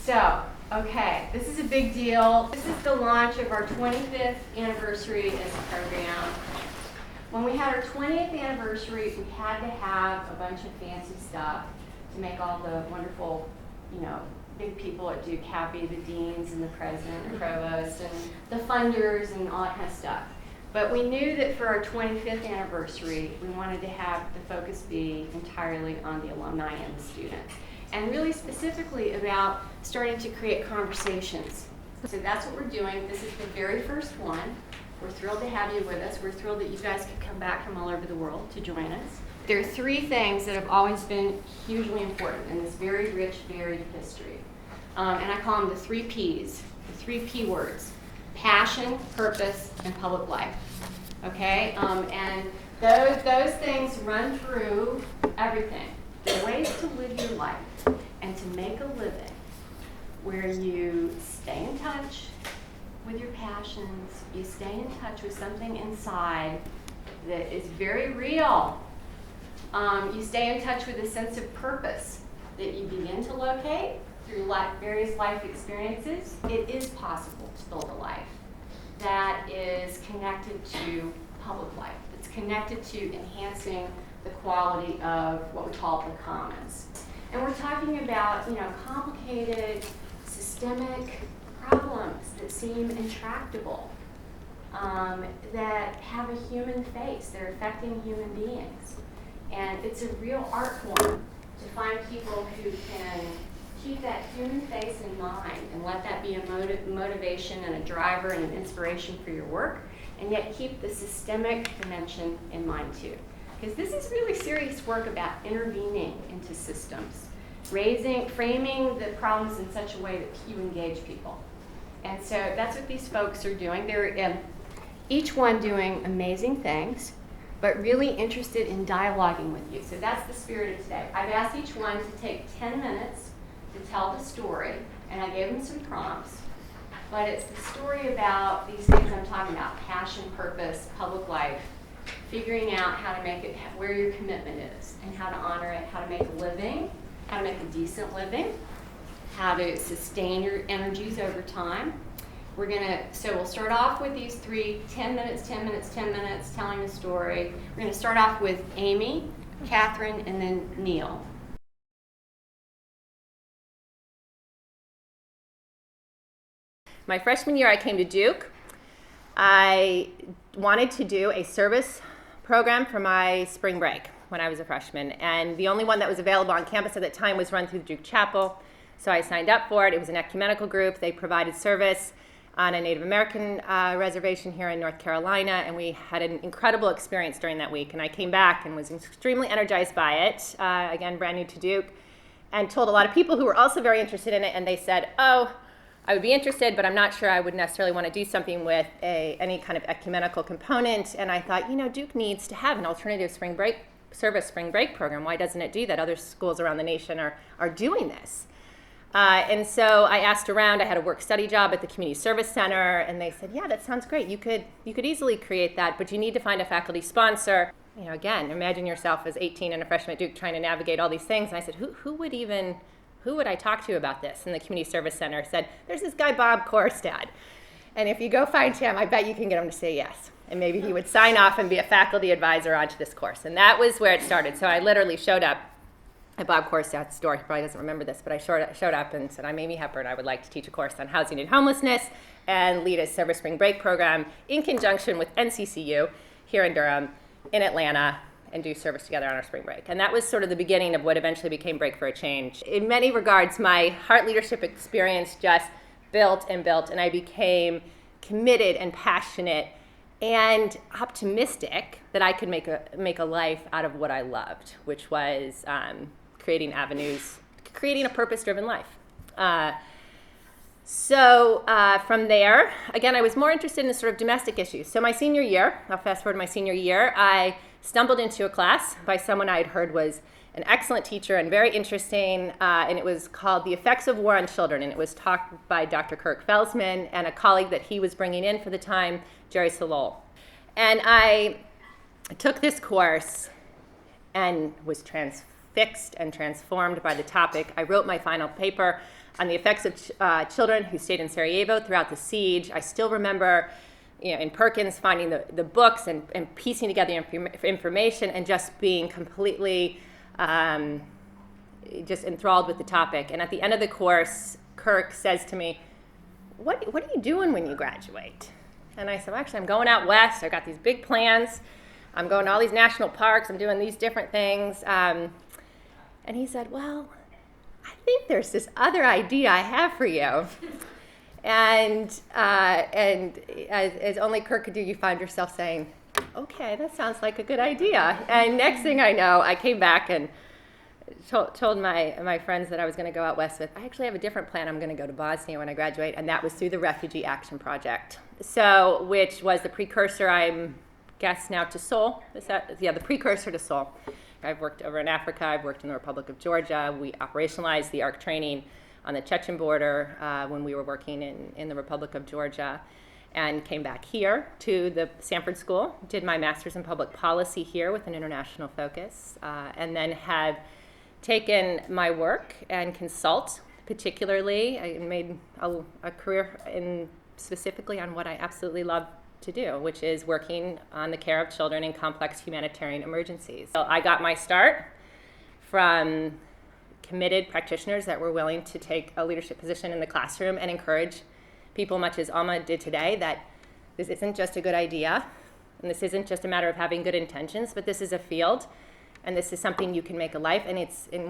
Okay, this is a big deal. This is the launch of our 25th anniversary as a program. When we had our 20th anniversary, we had to have a bunch of fancy stuff to make all the wonderful, big people at Duke happy, the deans and the president and provost and the funders and all that kind of stuff. But we knew that for our 25th anniversary, we wanted to have the focus be entirely on the alumni and the students. And really specifically about starting to create conversations. So that's what we're doing. This is the very first one. We're thrilled to have you with us. We're thrilled that you guys could come back from all over the world to join us. There are three things that have always been hugely important in this very rich, varied history. And I call them the three Ps, the three P words: passion, purpose, and public life. Okay? And those things run through everything. The ways to live your life and to make a living where you stay in touch with your passions, you stay in touch with something inside that is very real. You stay in touch with a sense of purpose that you begin to locate through various life experiences. It is possible to build a life that is connected to public life. It's connected to enhancing the quality of what we call the commons. And we're talking about, complicated, systemic problems that seem intractable, that have a human face. They're affecting human beings. And it's a real art form to find people who can keep that human face in mind and let that be a motivation and a driver and an inspiration for your work, and yet keep the systemic dimension in mind too. Because this is really serious work about intervening into systems, framing the problems in such a way that you engage people. And so that's what these folks are doing. They're each one doing amazing things, but really interested in dialoguing with you. So that's the spirit of today. I've asked each one to take 10 minutes to tell the story, and I gave them some prompts. But it's the story about these things I'm talking about: passion, purpose, public life, figuring out how to make it, where your commitment is, and how to honor it, how to make a living, how to make a decent living, how to sustain your energies over time. So we'll start off with these 10 minutes, 10 minutes, 10 minutes, telling the story. We're going to start off with Amy, Catherine, and then Neil. My freshman year, I came to Duke. I wanted to do a service program for my spring break when I was a freshman, and the only one that was available on campus at that time was run through the Duke Chapel. So I signed up for it. It was an ecumenical group. They provided service on a Native American reservation here in North Carolina, and we had an incredible experience during that week. And I came back and was extremely energized by it, again, brand new to Duke, and told a lot of people who were also very interested in it, and they said, oh, I would be interested, but I'm not sure I would necessarily want to do something with any kind of ecumenical component. And I thought, Duke needs to have an alternative spring break program. Why doesn't it do that? Other schools around the nation are doing this. And so I asked around. I had a work-study job at the Community Service Center, and they said, yeah, that sounds great. You could easily create that, but you need to find a faculty sponsor. Again, imagine yourself as 18 and a freshman at Duke trying to navigate all these things. And I said, who would I talk to about this? And the Community Service Center said, there's this guy, Bob Korstad. And if you go find him, I bet you can get him to say yes. And maybe he would sign off and be a faculty advisor onto this course. And that was where it started. So I literally showed up at Bob Korstad's door. He probably doesn't remember this, but I showed up and said, I'm Amy Hepburn. I would like to teach a course on housing and homelessness and lead a service spring break program in conjunction with NCCU here in Durham, in Atlanta, and do service together on our spring break. And that was sort of the beginning of what eventually became Break for a Change. In many regards, my Hart Leadership experience just built, and I became committed and passionate and optimistic that I could make a life out of what I loved, which was creating a purpose-driven life. So from there, again, I was more interested in sort of domestic issues. So my senior year, I'll fast forward to my senior year, I stumbled into a class by someone I had heard was an excellent teacher and very interesting, and it was called The Effects of War on Children, and it was taught by Dr. Kirk Felsman and a colleague that he was bringing in for the time, Jerry Solol. And I took this course and was transfixed and transformed by the topic. I wrote my final paper on the effects of children who stayed in Sarajevo throughout the siege. I still remember, in Perkins, finding the books and piecing together information and just being completely just enthralled with the topic. And at the end of the course, Kirk says to me, what are you doing when you graduate? And I said, well, actually, I'm going out west. I've got these big plans. I'm going to all these national parks. I'm doing these different things. And he said, well, I think there's this other idea I have for you. And as only Kirk could do, you find yourself saying, okay, that sounds like a good idea. And next thing I know, I came back and told my friends that I was going to go out west with, I actually have a different plan. I'm going to go to Bosnia when I graduate, and that was through the Refugee Action Project, which was the precursor, I'm guess now, to Seoul. The precursor to Seoul. I've worked over in Africa. I've worked in the Republic of Georgia. We operationalized the ARC training on the Chechen border when we were working in the Republic of Georgia, and came back here to the Sanford School, did my master's in public policy here with an international focus, and then have taken my work and consult, particularly. I made a career specifically on what I absolutely love to do, which is working on the care of children in complex humanitarian emergencies. So I got my start from committed practitioners that were willing to take a leadership position in the classroom and encourage people, much as Alma did today, that this isn't just a good idea, and this isn't just a matter of having good intentions, but this is a field, and this is something you can make a life. And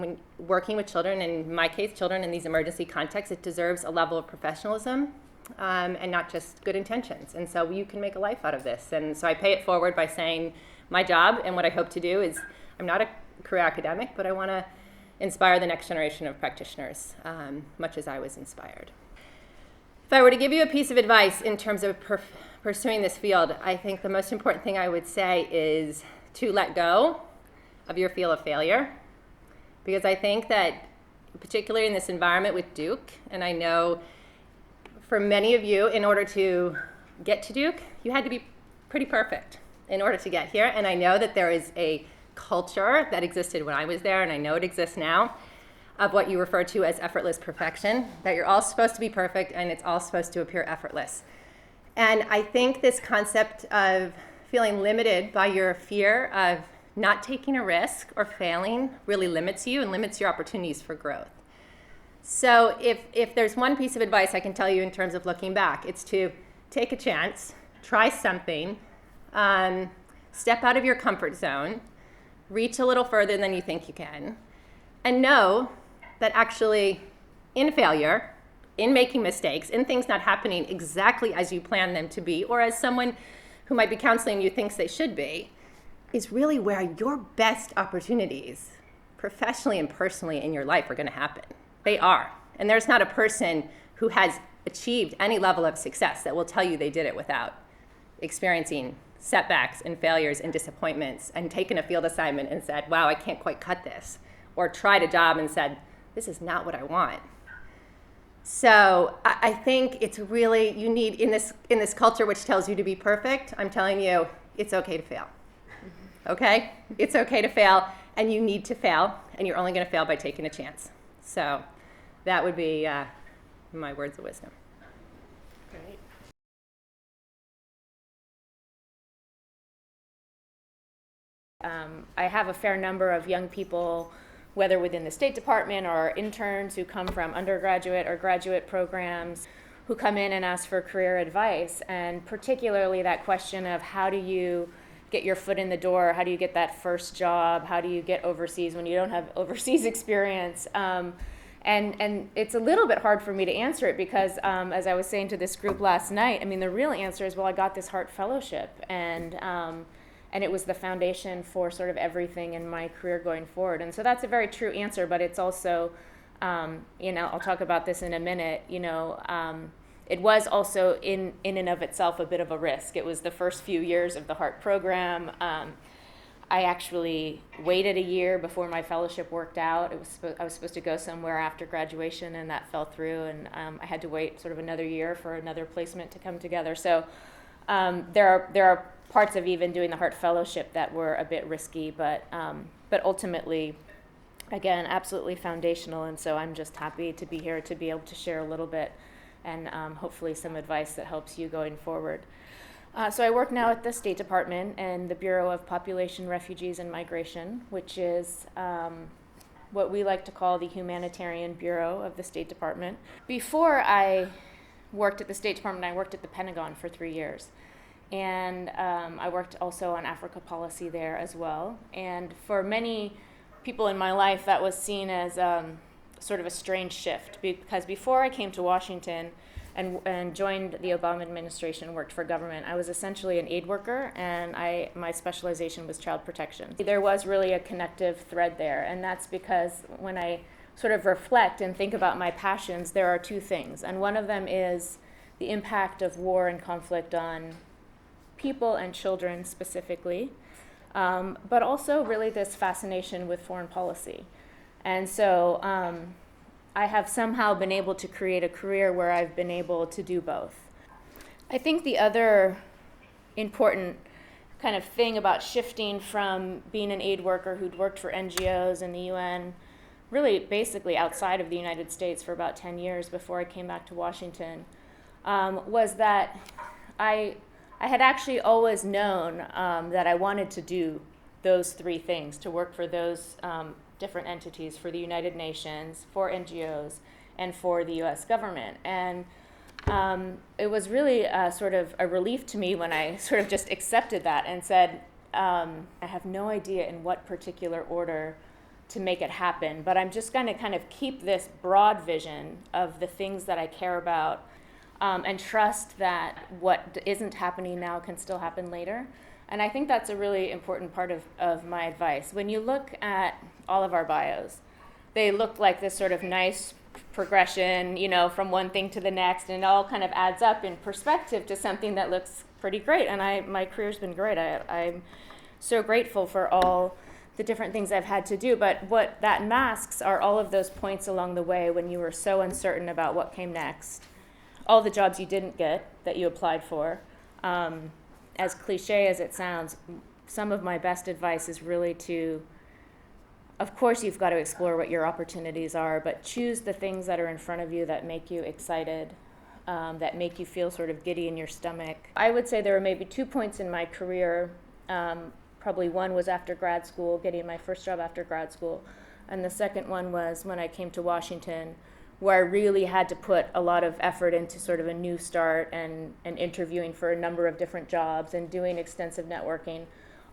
when working with children, in my case, children in these emergency contexts, it deserves a level of professionalism and not just good intentions. And so you can make a life out of this. And so I pay it forward by saying my job and what I hope to do is, I'm not a career academic, but I want to inspire the next generation of practitioners, much as I was inspired. If I were to give you a piece of advice in terms of pursuing this field, I think the most important thing I would say is to let go of your feel of failure. Because I think that, particularly in this environment with Duke, and I know for many of you, in order to get to Duke, you had to be pretty perfect in order to get here. And I know that there is a culture that existed when I was there, and I know it exists now, of what you refer to as effortless perfection, that you're all supposed to be perfect and it's all supposed to appear effortless. And I think this concept of feeling limited by your fear of not taking a risk or failing really limits you and limits your opportunities for growth. So if there's one piece of advice I can tell you in terms of looking back, it's to take a chance, try something, step out of your comfort zone, reach a little further than you think you can, and know that actually in failure, in making mistakes, in things not happening exactly as you planned them to be, or as someone who might be counseling you thinks they should be, is really where your best opportunities, professionally and personally in your life, are going to happen. They are. And there's not a person who has achieved any level of success that will tell you they did it without experiencing setbacks and failures and disappointments and taken a field assignment and said, wow, I can't quite cut this. Or tried a job and said, this is not what I want. So I think it's really, you need, in this culture which tells you to be perfect, I'm telling you, it's okay to fail. Okay? It's okay to fail, and you need to fail, and you're only going to fail by taking a chance. So that would be my words of wisdom. Great. I have a fair number of young people, whether within the State Department or interns who come from undergraduate or graduate programs, who come in and ask for career advice, and particularly that question of how do you get your foot in the door, how do you get that first job, how do you get overseas when you don't have overseas experience, and it's a little bit hard for me to answer it because as I was saying to this group last night, I mean the real answer is, well, I got this Hart Fellowship, and it was the foundation for sort of everything in my career going forward. And so that's a very true answer, but it's also, I'll talk about this in a minute, it was also in and of itself a bit of a risk. It was the first few years of the Hart program. I actually waited a year before my fellowship worked out. I was supposed to go somewhere after graduation, and that fell through, and I had to wait sort of another year for another placement to come together. So there are parts of even doing the Hart Fellowship that were a bit risky, but ultimately again, absolutely foundational, and so I'm just happy to be here to be able to share a little bit and hopefully some advice that helps you going forward. So I work now at the State Department and the Bureau of Population, Refugees, and Migration, which is what we like to call the Humanitarian Bureau of the State Department. Before I worked at the State Department, I worked at the Pentagon for 3 years. And I worked also on Africa policy there as well. And for many people in my life, that was seen as sort of a strange shift, because before I came to Washington and joined the Obama administration and worked for government, I was essentially an aid worker, and my specialization was child protection. There was really a connective thread there, and that's because when I sort of reflect and think about my passions, there are two things, and one of them is the impact of war and conflict on people and children specifically, but also really this fascination with foreign policy. And so I have somehow been able to create a career where I've been able to do both. I think the other important kind of thing about shifting from being an aid worker who'd worked for NGOs and the UN, really basically outside of the United States for about 10 years before I came back to Washington, was that I had actually always known that I wanted to do those three things, to work for those different entities, for the United Nations, for NGOs, and for the US government. And it was really sort of a relief to me when I sort of just accepted that and said, I have no idea in what particular order to make it happen, but I'm just going to kind of keep this broad vision of the things that I care about, and trust that what isn't happening now can still happen later. And I think that's a really important part of my advice. When you look at all of our bios, they look like this sort of nice progression, from one thing to the next, and it all kind of adds up in perspective to something that looks pretty great. And my career's been great. I'm so grateful for all the different things I've had to do. But what that masks are all of those points along the way when you were so uncertain about what came next, all the jobs you didn't get that you applied for. As cliche as it sounds, some of my best advice is really to, of course you've got to explore what your opportunities are, but choose the things that are in front of you that make you excited, that make you feel sort of giddy in your stomach. I would say there were maybe 2 points in my career. Probably one was after grad school, getting my first job after grad school, and the second one was when I came to Washington, where I really had to put a lot of effort into sort of a new start and interviewing for a number of different jobs and doing extensive networking.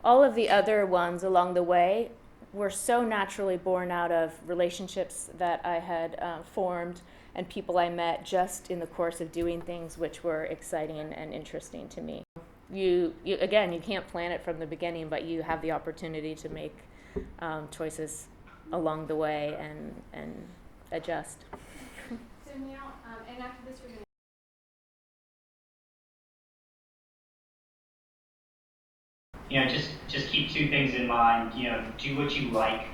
All of the other ones along the way were so naturally born out of relationships that I had formed and people I met just in the course of doing things which were exciting and interesting to me. You can't plan it from the beginning, but you have the opportunity to make choices along the way and adjust. So now, and after this, we're going to just keep two things in mind. Do what you like.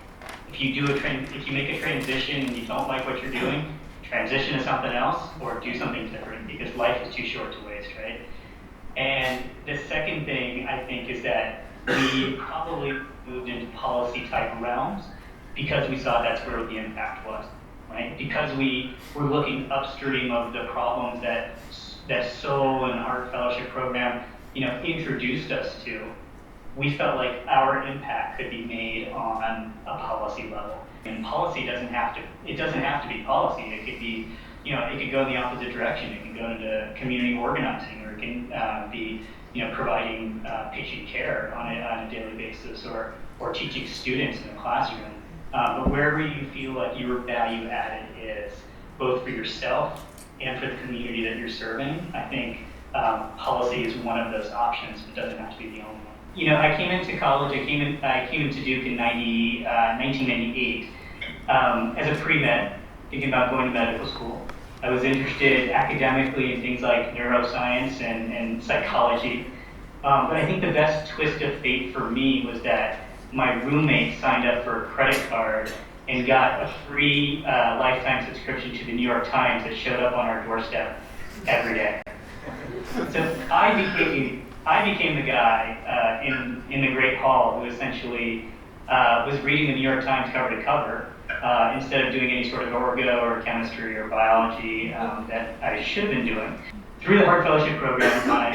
If you make a transition and you don't like what you're doing, transition to something else or do something different, because life is too short to waste, right? And the second thing I think is that we probably moved into policy type realms because we saw that's where the impact was. Right? Because we were looking upstream of the problems that SOL and Hart Fellowship Program, introduced us to, we felt like our impact could be made on a policy level. And policy doesn't have to be policy. It could be, it could go in the opposite direction. It can go into community organizing, or it can be, providing patient care on a daily basis, or teaching students in the classroom. But wherever you feel like your value added is, both for yourself and for the community that you're serving, I think policy is one of those options, but doesn't have to be the only one. I came into college, I came into Duke in 1998 as a pre-med, thinking about going to medical school. I was interested academically in things like neuroscience and psychology. But I think the best twist of fate for me was that my roommate signed up for a credit card and got a free lifetime subscription to the New York Times that showed up on our doorstep every day. So I became the guy in the Great Hall who essentially was reading the New York Times cover to cover instead of doing any sort of orgo or chemistry or biology that I should have been doing. Through the Hart Fellowship Program, I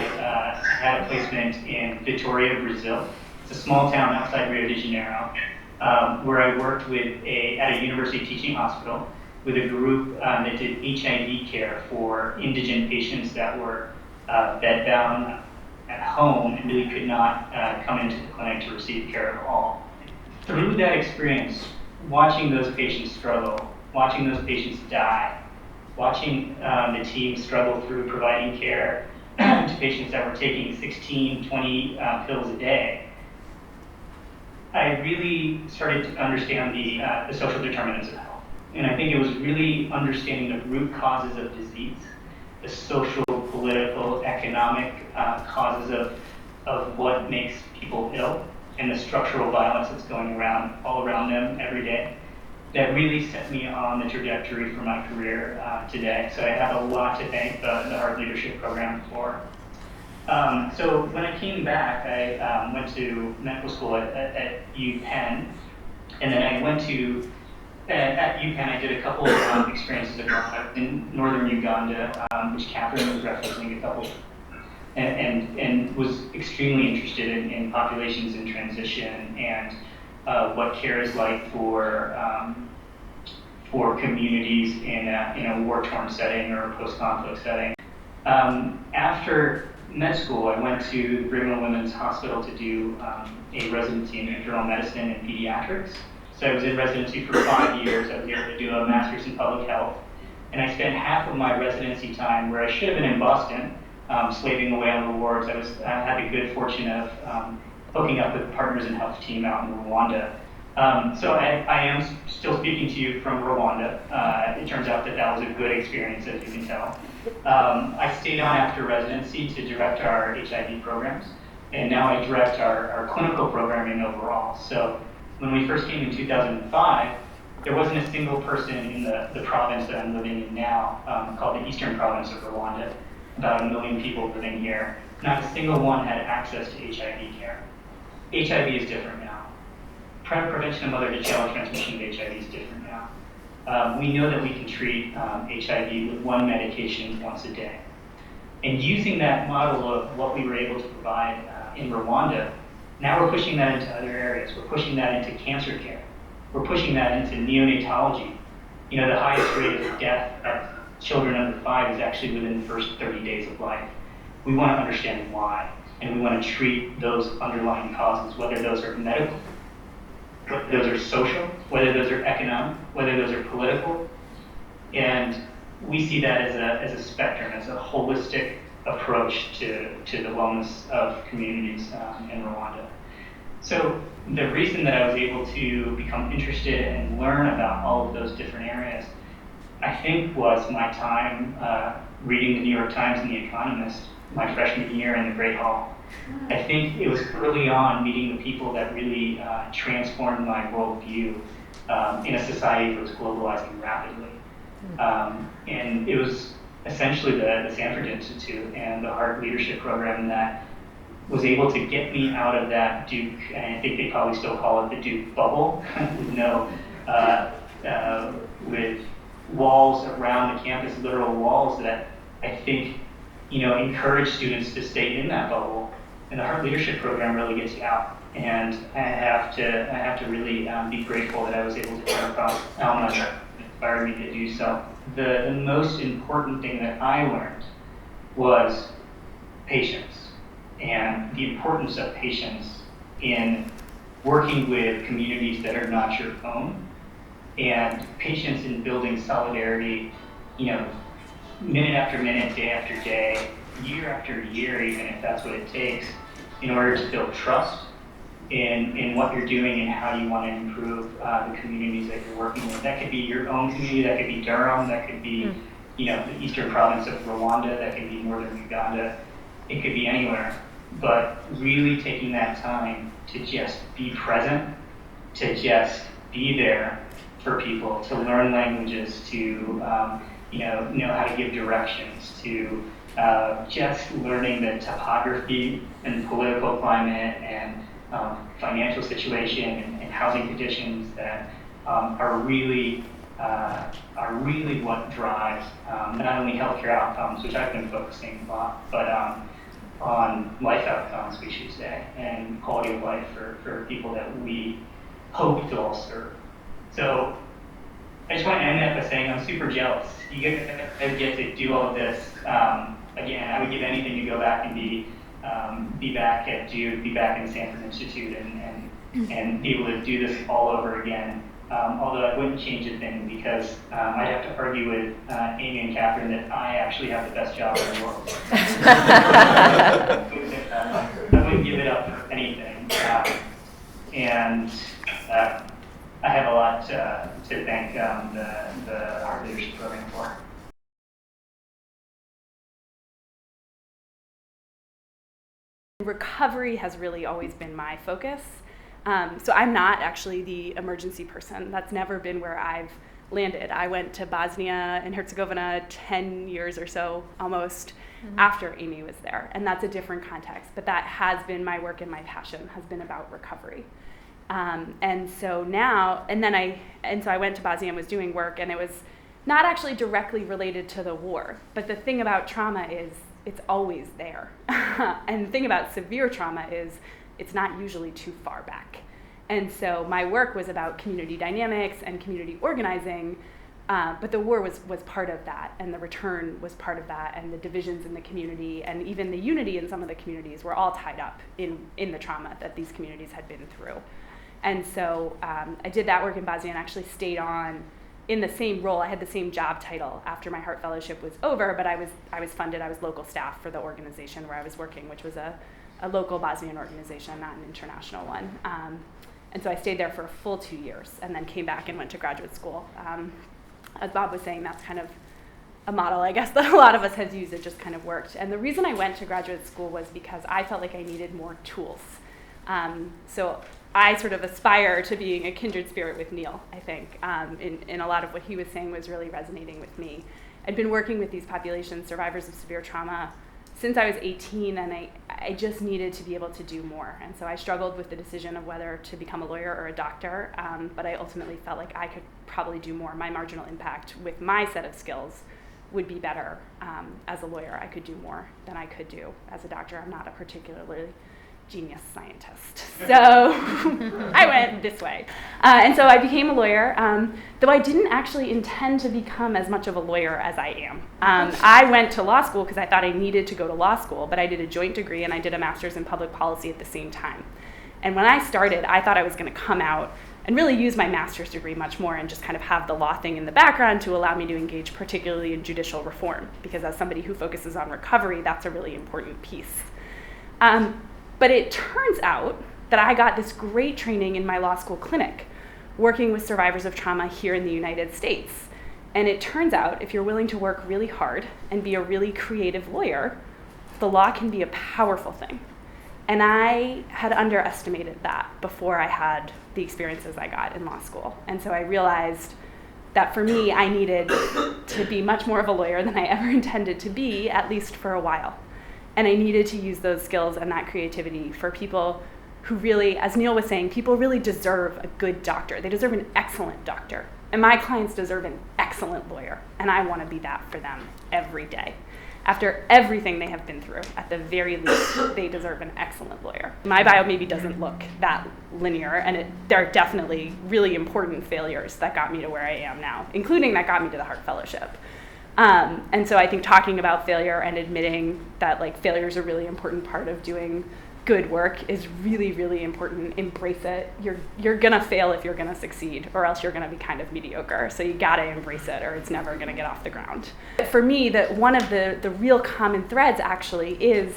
had a placement in Vitória, Brazil. It's a small town outside Rio de Janeiro, where I worked at a university teaching hospital with a group that did HIV care for indigent patients that were bedbound at home and really could not come into the clinic to receive care at all. Through that experience, watching those patients struggle, watching those patients die, watching the team struggle through providing care to patients that were taking 16, 20 pills a day, I really started to understand the social determinants of health. And I think it was really understanding the root causes of disease, the social, political, economic causes of what makes people ill, and the structural violence that's going around all around them every day. That really set me on the trajectory for my career today. So I have a lot to thank the Hart Leadership Program for. So when I came back, I went to medical school at UPenn, and then I went to, at UPenn I did a couple of experiences in northern Uganda, which Catherine was referencing a couple, and was extremely interested in populations in transition and what care is like for communities in a war-torn setting or a post-conflict setting. After med school, I went to the Brigham and Women's Hospital to do a residency in internal medicine and pediatrics. So I was in residency for 5 years. I was able to do a master's in public health. And I spent half of my residency time where I should have been in Boston, slaving away on the wards. I had the good fortune of hooking up with Partners in Health team out in Rwanda. So I am still speaking to you from Rwanda. It turns out that was a good experience, as you can tell. I stayed on after residency to direct our HIV programs, and now I direct our clinical programming overall. So when we first came in 2005, there wasn't a single person in the province that I'm living in now, called the Eastern Province of Rwanda, about 1 million people living here. Not a single one had access to HIV care. HIV is different now. Prevention of mother-to-child transmission of HIV is different now. We know that we can treat HIV with one medication once a day. And using that model of what we were able to provide in Rwanda, now we're pushing that into other areas. We're pushing that into cancer care. We're pushing that into neonatology. You know, the highest rate of death of children under 5 is actually within the first 30 days of life. We want to understand why, and we want to treat those underlying causes, whether those are medical, whether those are social, whether those are economic, whether those are political. And we see that as a spectrum, as a holistic approach to the wellness of communities in Rwanda. So the reason that I was able to become interested and learn about all of those different areas, I think, was my time reading the New York Times and The Economist my freshman year in the Great Hall. I think it was early on meeting the people that really transformed my worldview in a society that was globalizing rapidly. And it was essentially the Stanford Institute and the Hart Leadership Program that was able to get me out of that Duke, and I think they probably still call it the Duke bubble, with walls around the campus, literal walls that I think, encourage students to stay in that bubble. And the Hart Leadership Program really gets you out. And I have to really be grateful that I was able to come across Alumni that inspired me to do so. The most important thing that I learned was patience, and the importance of patience in working with communities that are not your own, and patience in building solidarity, minute after minute, day after day, year after year, even if that's what it takes, in order to build trust in what you're doing and how you want to improve the communities that you're working with. That could be your own community, that could be Durham, that could be the Eastern Province of Rwanda, that could be Northern Uganda, it could be anywhere. But really taking that time to just be present, to just be there for people, to learn languages, to know how to give directions, to just learning the topography and political climate and financial situation and housing conditions that are really what drives not only healthcare outcomes, which I've been focusing a lot, but on life outcomes, we should say, and quality of life for people that we hope to all serve. So I just want to end that by saying I'm super jealous. You get to do all of this. Again, I would give anything to go back and be back at Duke, be back in the Stanford Institute, and be able to do this all over again. Although I wouldn't change a thing, because I'd have to argue with Amy and Catherine that I actually have the best job in the world. I wouldn't give it up for anything. And I have a lot to thank the Hart Leadership Program for. Recovery has really always been my focus. So I'm not actually the emergency person. That's never been where I've landed. I went to Bosnia and Herzegovina 10 years or so almost after Amy was there. And that's a different context. But that has been my work, and my passion has been about recovery. And so I went to Bosnia and was doing work, and it was not actually directly related to the war. But the thing about trauma is it's always there. And the thing about severe trauma is it's not usually too far back. And so my work was about community dynamics and community organizing, but the war was part of that, and the return was part of that, and the divisions in the community, and even the unity in some of the communities were all tied up in the trauma that these communities had been through. And so I did that work in Bosnia and actually stayed on in the same role. I had the same job title after my Hart Fellowship was over, but I was funded. I was local staff for the organization where I was working, which was a local Bosnian organization, not an international one. And so I stayed there for a full 2 years, and then came back and went to graduate school. As Bob was saying, that's kind of a model, I guess, that a lot of us have used. It just kind of worked. And the reason I went to graduate school was because I felt like I needed more tools. So I sort of aspire to being a kindred spirit with Neil, I think. In a lot of what he was saying was really resonating with me. I'd been working with these populations, survivors of severe trauma, since I was 18, and I just needed to be able to do more. And so I struggled with the decision of whether to become a lawyer or a doctor, but I ultimately felt like I could probably do more. My marginal impact with my set of skills would be better. As a lawyer, I could do more than I could do as a doctor. I'm not a particularly genius scientist. So I went this way. And so I became a lawyer, though I didn't actually intend to become as much of a lawyer as I am. I went to law school because I thought I needed to go to law school, but I did a joint degree and I did a master's in public policy at the same time. And when I started, I thought I was going to come out and really use my master's degree much more and just kind of have the law thing in the background to allow me to engage particularly in judicial reform, because as somebody who focuses on recovery, that's a really important piece. But it turns out that I got this great training in my law school clinic, working with survivors of trauma here in the United States. And it turns out if you're willing to work really hard and be a really creative lawyer, the law can be a powerful thing. And I had underestimated that before I had the experiences I got in law school. And so I realized that for me, I needed to be much more of a lawyer than I ever intended to be, at least for a while. And I needed to use those skills and that creativity for people who really, as Neil was saying, people really deserve a good doctor. They deserve an excellent doctor. And my clients deserve an excellent lawyer. And I want to be that for them every day. After everything they have been through, at the very least, they deserve an excellent lawyer. My bio maybe doesn't look that linear, and there are definitely really important failures that got me to where I am now, including that got me to the Hart Fellowship. And so I think talking about failure and admitting that failure is a really important part of doing good work is really, really important. Embrace it. You're gonna fail if you're gonna succeed, or else you're gonna be kind of mediocre. So you gotta embrace it, or it's never gonna get off the ground. For me, one of the real common threads actually is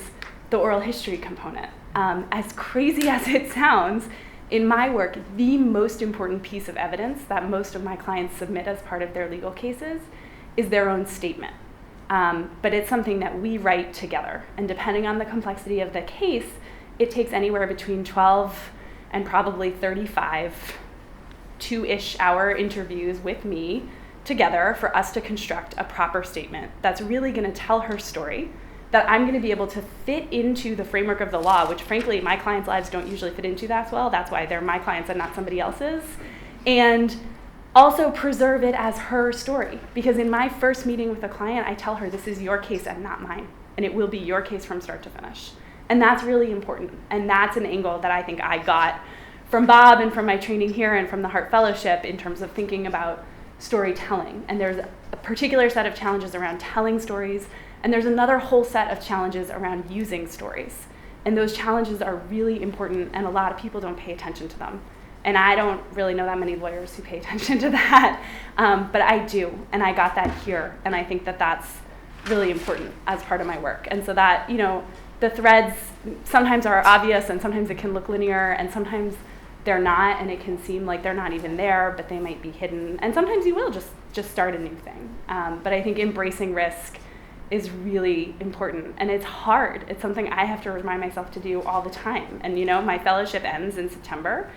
the oral history component. As crazy as it sounds, in my work, the most important piece of evidence that most of my clients submit as part of their legal cases is their own statement. But it's something that we write together. And depending on the complexity of the case, it takes anywhere between 12 and probably 35 2-ish hour interviews with me together for us to construct a proper statement that's really going to tell her story, that I'm going to be able to fit into the framework of the law, which frankly my clients' lives don't usually fit into that well. That's why they're my clients and not somebody else's. And also preserve it as her story. Because in my first meeting with a client, I tell her, this is your case and not mine. And it will be your case from start to finish. And that's really important. And that's an angle that I think I got from Bob and from my training here and from the Hart Fellowship in terms of thinking about storytelling. And there's a particular set of challenges around telling stories, and there's another whole set of challenges around using stories. And those challenges are really important, and a lot of people don't pay attention to them. And I don't really know that many lawyers who pay attention to that, but I do, and I got that here, and I think that that's really important as part of my work. And so that, you know, the threads sometimes are obvious, and sometimes it can look linear, and sometimes they're not, and it can seem like they're not even there, but they might be hidden. And sometimes you will just start a new thing. But I think embracing risk is really important, and it's hard. It's something I have to remind myself to do all the time. And you know, my fellowship ends in September,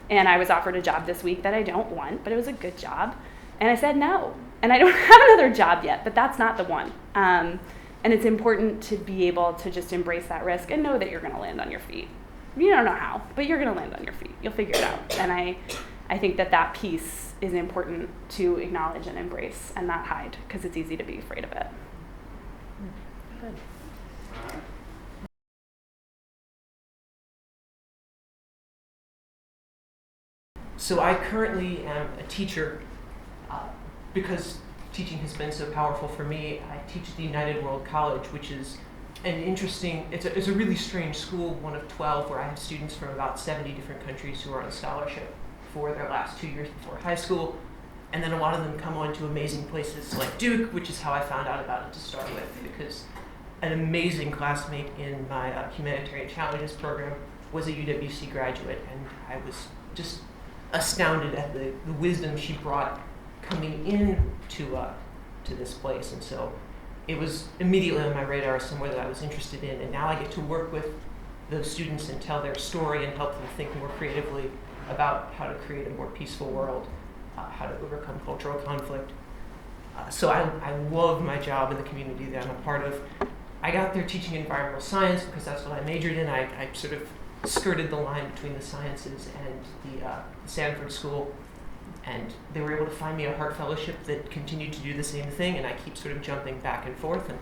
and I was offered a job this week that I don't want, but it was a good job. And I said no. And I don't have another job yet, but that's not the one. And it's important to be able to just embrace that risk and know that you're gonna land on your feet. You don't know how, but you're gonna land on your feet. You'll figure it out. And I think that that piece is important to acknowledge and embrace and not hide, because it's easy to be afraid of it. Good. So I currently am a teacher because teaching has been so powerful for me. I teach at the United World College, which is an interesting, it's a really strange school, one of 12, where I have students from about 70 different countries who are on scholarship for their last 2 years before high school. And then a lot of them come on to amazing places like Duke, which is how I found out about it to start with, because an amazing classmate in my Humanitarian Challenges program was a UWC graduate, and I was just astounded at the wisdom she brought coming in to this place. And so it was immediately on my radar, somewhere that I was interested in, and now I get to work with those students and tell their story and help them think more creatively about how to create a more peaceful world, how to overcome cultural conflict. So I love my job in the community that I'm a part of. I got there teaching environmental science because that's what I majored in. I sort of skirted the line between the sciences and the Stanford School, and they were able to find me a Hart Fellowship that continued to do the same thing, and I keep sort of jumping back and forth, and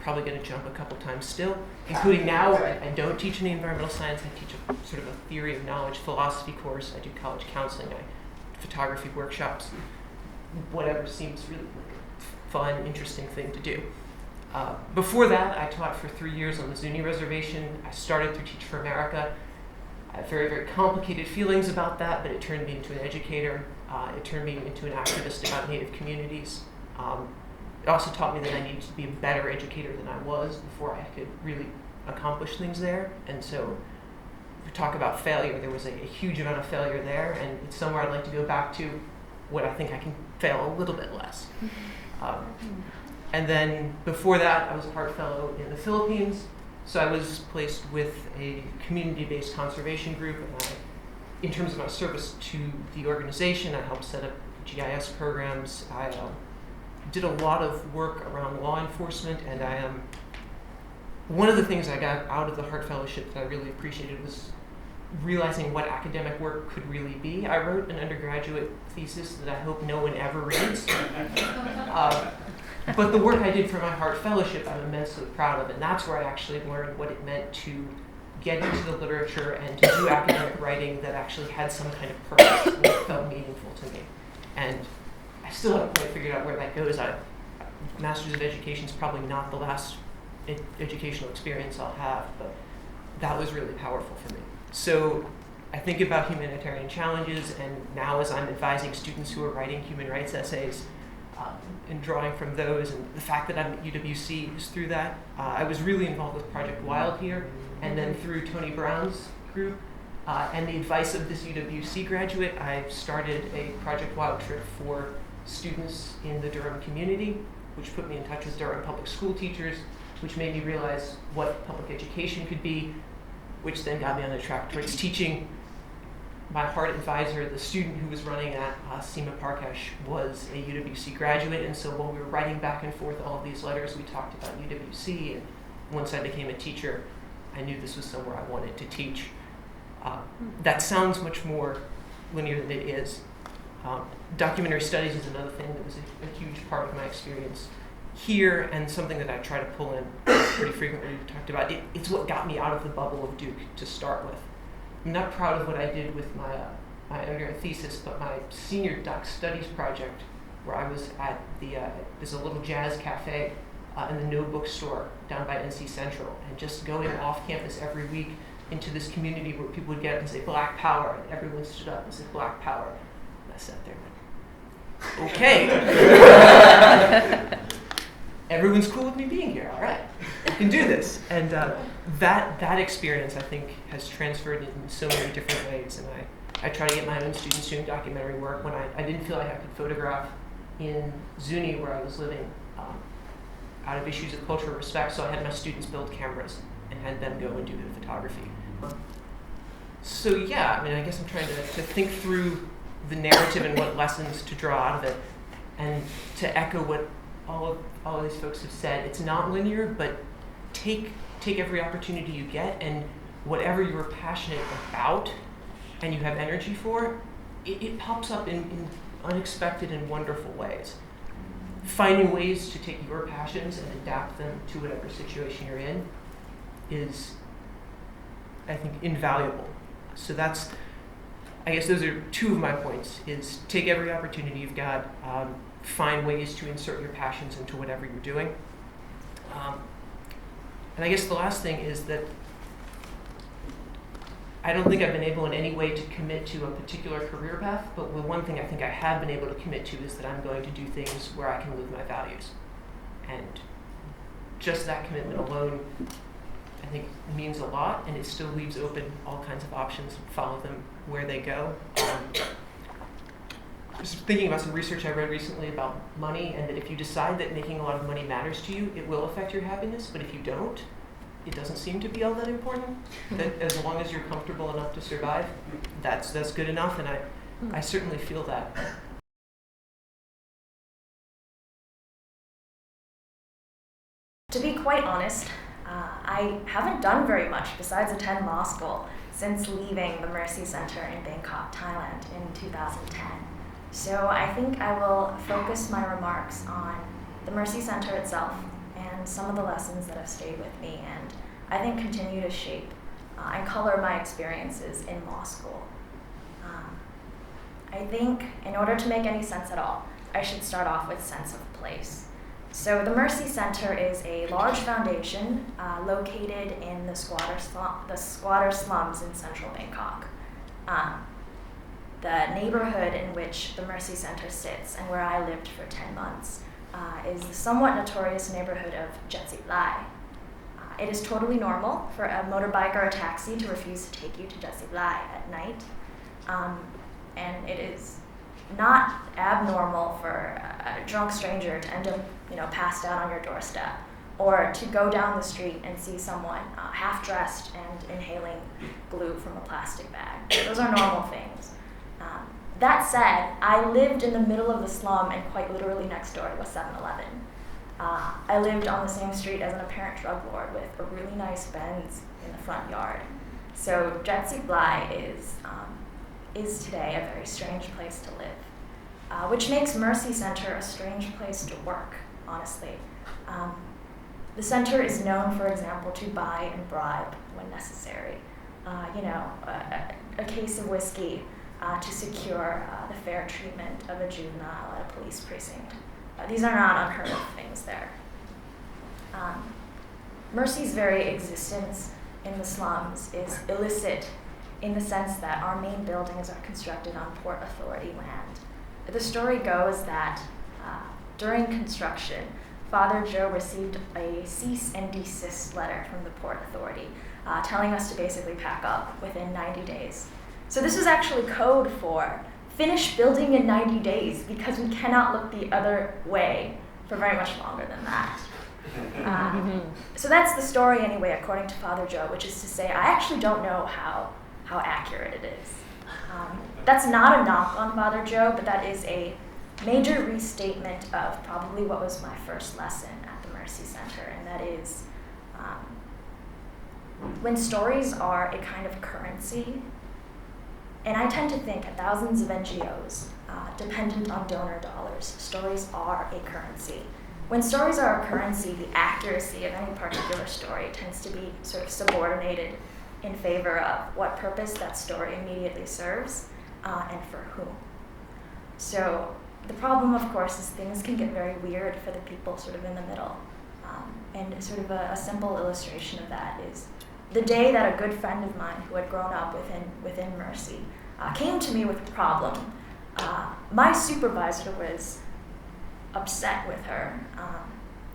probably going to jump a couple times still, including now I don't teach any environmental science. I teach a sort of a theory of knowledge philosophy course. I do college counseling, photography workshops, whatever seems really like a fun, interesting thing to do. Before that, I taught for 3 years on the Zuni Reservation. I started through Teach for America. I have very, very complicated feelings about that, but it turned me into an educator. It turned me into an activist about Native communities. It also taught me that I needed to be a better educator than I was before I could really accomplish things there. And so if we talk about failure, there was a huge amount of failure there, and it's somewhere I'd like to go back to when I think I can fail a little bit less. And then before that, I was a Hart Fellow in the Philippines. So I was placed with a community-based conservation group, and in terms of my service to the organization, I helped set up GIS programs. I did a lot of work around law enforcement, and one of the things I got out of the Hart Fellowship that I really appreciated was realizing what academic work could really be. I wrote an undergraduate thesis that I hope no one ever reads. But the work I did for my Hart Fellowship, I'm immensely proud of, and that's where I actually learned what it meant to get into the literature and to do academic writing that actually had some kind of purpose and that felt meaningful to me. And I still haven't quite figured out where that goes. Master's of Education is probably not the last educational experience I'll have, but that was really powerful for me. So I think about humanitarian challenges, and now as I'm advising students who are writing human rights essays, and drawing from those, and the fact that I'm at UWC is through that. I was really involved with Project Wild here, and then through Tony Brown's group, and the advice of this UWC graduate, I started a Project Wild trip for students in the Durham community, which put me in touch with Durham public school teachers, which made me realize what public education could be, which then got me on the track towards teaching. My Hart advisor, the student who was running at Seema Parkesh, was a UWC graduate, and so when we were writing back and forth all of these letters, we talked about UWC and once I became a teacher, I knew this was somewhere I wanted to teach. That sounds much more linear than it is. Documentary studies is another thing that was a huge part of my experience here, and something that I try to pull in pretty frequently. We've talked about it. It's what got me out of the bubble of Duke to start with. I'm not proud of what I did with my undergrad thesis, but my senior doc studies project, where I was at there's a little jazz cafe in the No Bookstore down by NC Central, and just going off campus every week into this community where people would get up and say Black Power, and everyone stood up and said Black Power. And I sat there and went, okay. Everyone's cool with me being here, all right. I can do this. And that experience, I think, has transferred in so many different ways. And I try to get my own students doing documentary work when I didn't feel like I could photograph in Zuni, where I was living, out of issues of cultural respect. So I had my students build cameras and had them go and do the photography. So yeah, I mean, I guess I'm trying to think through the narrative and what lessons to draw out of it, and to echo what all of these folks have said. It's not linear, but take every opportunity you get, and whatever you're passionate about and you have energy for, it pops up in unexpected and wonderful ways. Finding ways to take your passions and adapt them to whatever situation you're in is, I think, invaluable. So that's, I guess those are two of my points, is take every opportunity you've got, find ways to insert your passions into whatever you're doing. And I guess the last thing is that I don't think I've been able in any way to commit to a particular career path, but the one thing I think I have been able to commit to is that I'm going to do things where I can live my values. And just that commitment alone, I think, means a lot, and it still leaves open all kinds of options. Follow them where they go. Just thinking about some research I read recently about money, and that if you decide that making a lot of money matters to you, it will affect your happiness, but if you don't, it doesn't seem to be all that important. That as long as you're comfortable enough to survive, that's good enough, and I certainly feel that. To be quite honest, I haven't done very much besides attend law school since leaving the Mercy Center in Bangkok, Thailand in 2010. So I think I will focus my remarks on the Mercy Center itself and some of the lessons that have stayed with me and I think continue to shape and color my experiences in law school. I think in order to make any sense at all, I should start off with sense of place. So the Mercy Center is a large foundation located in the squatter slums in central Bangkok. The neighborhood in which the Mercy Center sits and where I lived for 10 months is the somewhat notorious neighborhood of Jetsi. It is totally normal for a motorbike or a taxi to refuse to take you to Jetsi at night. And it is not abnormal for a drunk stranger to end up, passed out on your doorstep, or to go down the street and see someone half-dressed and inhaling glue from a plastic bag. Those are normal things. That said, I lived in the middle of the slum and quite literally next door to a 7-Eleven. I lived on the same street as an apparent drug lord with a really nice Benz in the front yard. So Jetsi is today a very strange place to live, which makes Mercy Center a strange place to work, honestly. The center is known, for example, to buy and bribe when necessary. A case of whiskey to secure the fair treatment of a juvenile at a police precinct. These are not unheard of things there. Mercy's very existence in the slums is illicit in the sense that our main buildings are constructed on Port Authority land. The story goes that during construction, Father Joe received a cease and desist letter from the Port Authority telling us to basically pack up within 90 days. So this was actually code for finish building in 90 days because we cannot look the other way for very much longer than that. So that's the story anyway, according to Father Joe, which is to say I actually don't know how accurate it is. That's not a knock on Father Joe, but that is a major restatement of probably what was my first lesson at the Mercy Center, and that is When stories are a kind of currency, and I tend to think at thousands of NGOs dependent on donor dollars, stories are a currency. When stories are a currency, the accuracy of any particular story tends to be sort of subordinated in favor of what purpose that story immediately serves and for whom. So the problem, of course, is things can get very weird for the people sort of in the middle. And sort of a simple illustration of that is the day that a good friend of mine who had grown up within Mercy came to me with a problem. My supervisor was upset with her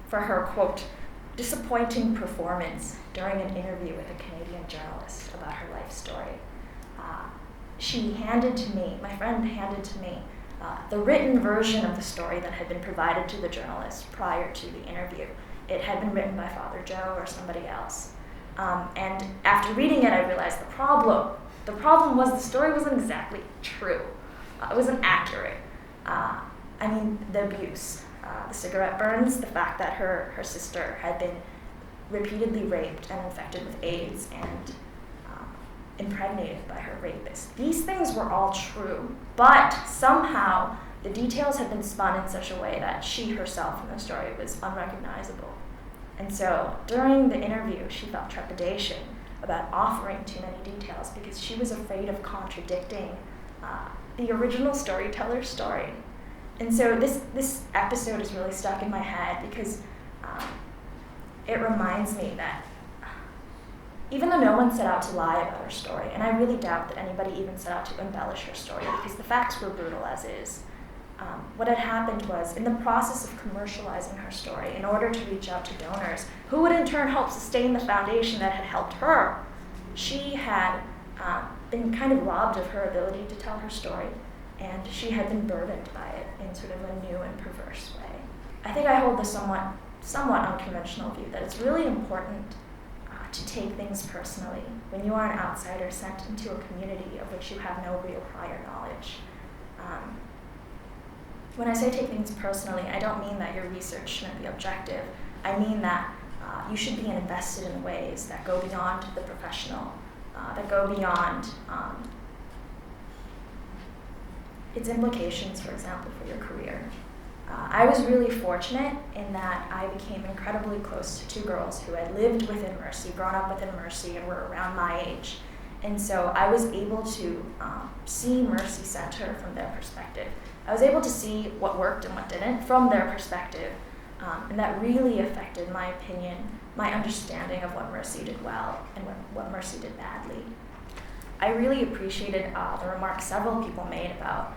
for her, quote, disappointing performance during an interview with a Canadian journalist about her life story. My friend handed to me the written version of the story that had been provided to the journalist prior to the interview. It had been written by Father Joe or somebody else. And after reading it, I realized the problem was the story wasn't exactly true. It wasn't accurate. The abuse, the cigarette burns, the fact that her sister had been repeatedly raped and infected with AIDS and impregnated by her rapist. These things were all true, but somehow the details had been spun in such a way that she herself in the story was unrecognizable. And so during the interview, she felt trepidation about offering too many details because she was afraid of contradicting the original storyteller's story. And so this episode is really stuck in my head because it reminds me that even though no one set out to lie about her story, and I really doubt that anybody even set out to embellish her story because the facts were brutal as is, what had happened was, in the process of commercializing her story, in order to reach out to donors, who would in turn help sustain the foundation that had helped her, she had been kind of robbed of her ability to tell her story, and she had been burdened by it in sort of a new and perverse way. I think I hold the somewhat unconventional view that it's really important to take things personally when you are an outsider sent into a community of which you have no real prior knowledge. When I say take things personally, I don't mean that your research shouldn't be objective. I mean that you should be invested in ways that go beyond the professional, that go beyond its implications, for example, for your career. I was really fortunate in that I became incredibly close to two girls who had lived within Mercy, grown up within Mercy, and were around my age. And so I was able to see Mercy Center from their perspective. I was able to see what worked and what didn't from their perspective, and that really affected my opinion, my understanding of what Mercy did well and what Mercy did badly. I really appreciated the remarks several people made about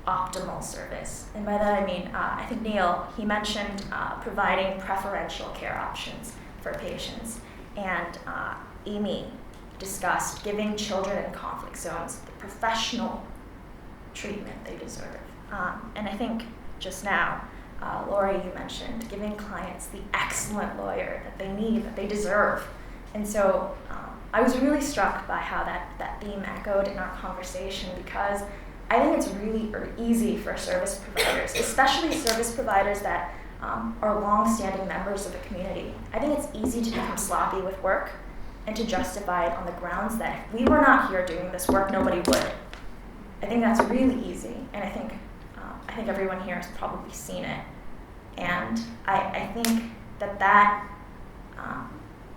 optimal service. And by that I mean, I think Neil, he mentioned providing preferential care options for patients. And Amy discussed giving children in conflict zones the professional treatment they deserve. And I think just now, Laurie, you mentioned giving clients the excellent lawyer that they need, that they deserve. And so I was really struck by how that theme echoed in our conversation, because I think it's really easy for service providers, especially service providers that are long-standing members of a community. I think it's easy to become sloppy with work and to justify it on the grounds that if we were not here doing this work, nobody would. I think that's really easy, and I think everyone here has probably seen it. And I think that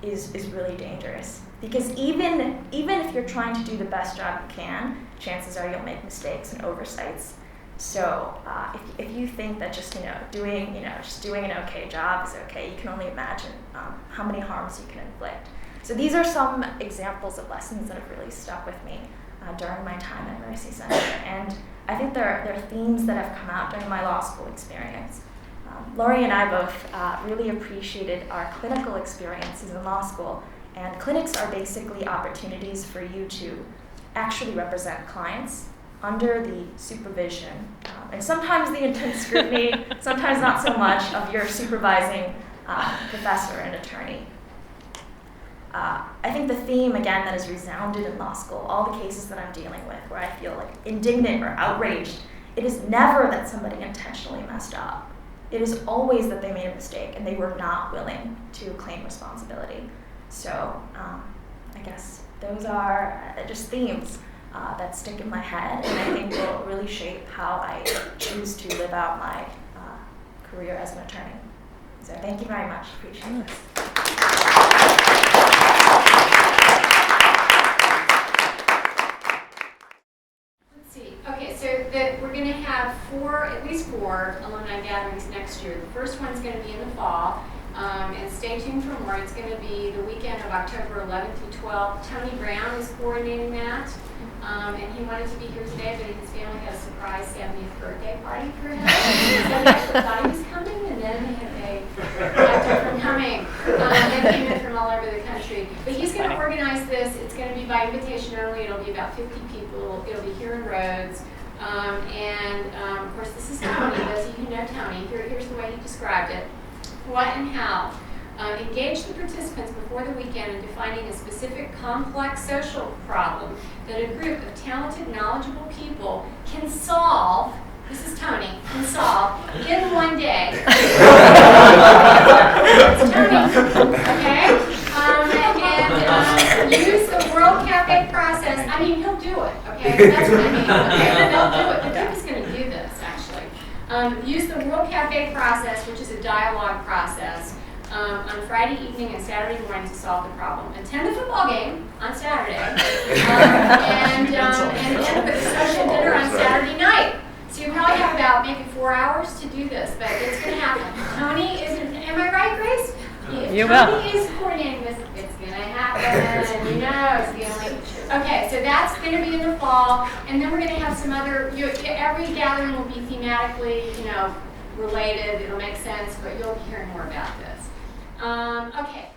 is really dangerous, because even if you're trying to do the best job you can, chances are you'll make mistakes and oversights. So if you think that just doing an okay job is okay, you can only imagine how many harms you can inflict. So these are some examples of lessons that have really stuck with me during my time at Mercy Center, and I think there are themes that have come out during my law school experience. Laurie and I both really appreciated our clinical experiences in law school, and clinics are basically opportunities for you to actually represent clients under the supervision, and sometimes the intense scrutiny, sometimes not so much, of your supervising professor and attorney. I think the theme, again, that has resounded in law school, all the cases that I'm dealing with where I feel like indignant or outraged, it is never that somebody intentionally messed up. it is always that they made a mistake and they were not willing to claim responsibility. So I guess those are just themes that stick in my head, and I think will really shape how I choose to live out my career as an attorney. So thank you very much. Appreciate it. Let's see. Okay, so we're going to have at least four alumni gatherings next year. The first one's going to be in the fall, and stay tuned for more. It's going to be the weekend of October 11th through 12th. Tony Brown is coordinating that, and he wanted to be here today, but his family had a surprise 70th birthday party for him. So we actually thought he was coming, and then they kept him from coming. They came in from all over the country. But he's going to organize this. It's going to be by invitation only. It'll be about 50 people. It'll be here in Rhodes. Of course, this is Tony. Those of you who know Tony, here's the way he described it. What and how. Engage the participants before the weekend in defining a specific complex social problem that a group of talented, knowledgeable people can solve. This is Tony, can solve in one day. It's Tony, okay? And use the World Cafe process. I mean, he'll do it, okay? That's what I mean, okay? They'll do it. The group is going to do this, actually. Use the World Cafe process, which is a dialogue process, on Friday evening and Saturday morning to solve the problem. Attend the football game on Saturday, and end with a social dinner on Saturday night. So you probably have about maybe 4 hours to do this, but it's going to happen. Tony isn't, am I right, Grace? If Tony is coordinating this, it's going to happen. You know, it's the only. Okay, so that's going to be in the fall, and then we're going to have some other. Every gathering will be thematically, related. It'll make sense, but you'll be hearing more about this. Okay.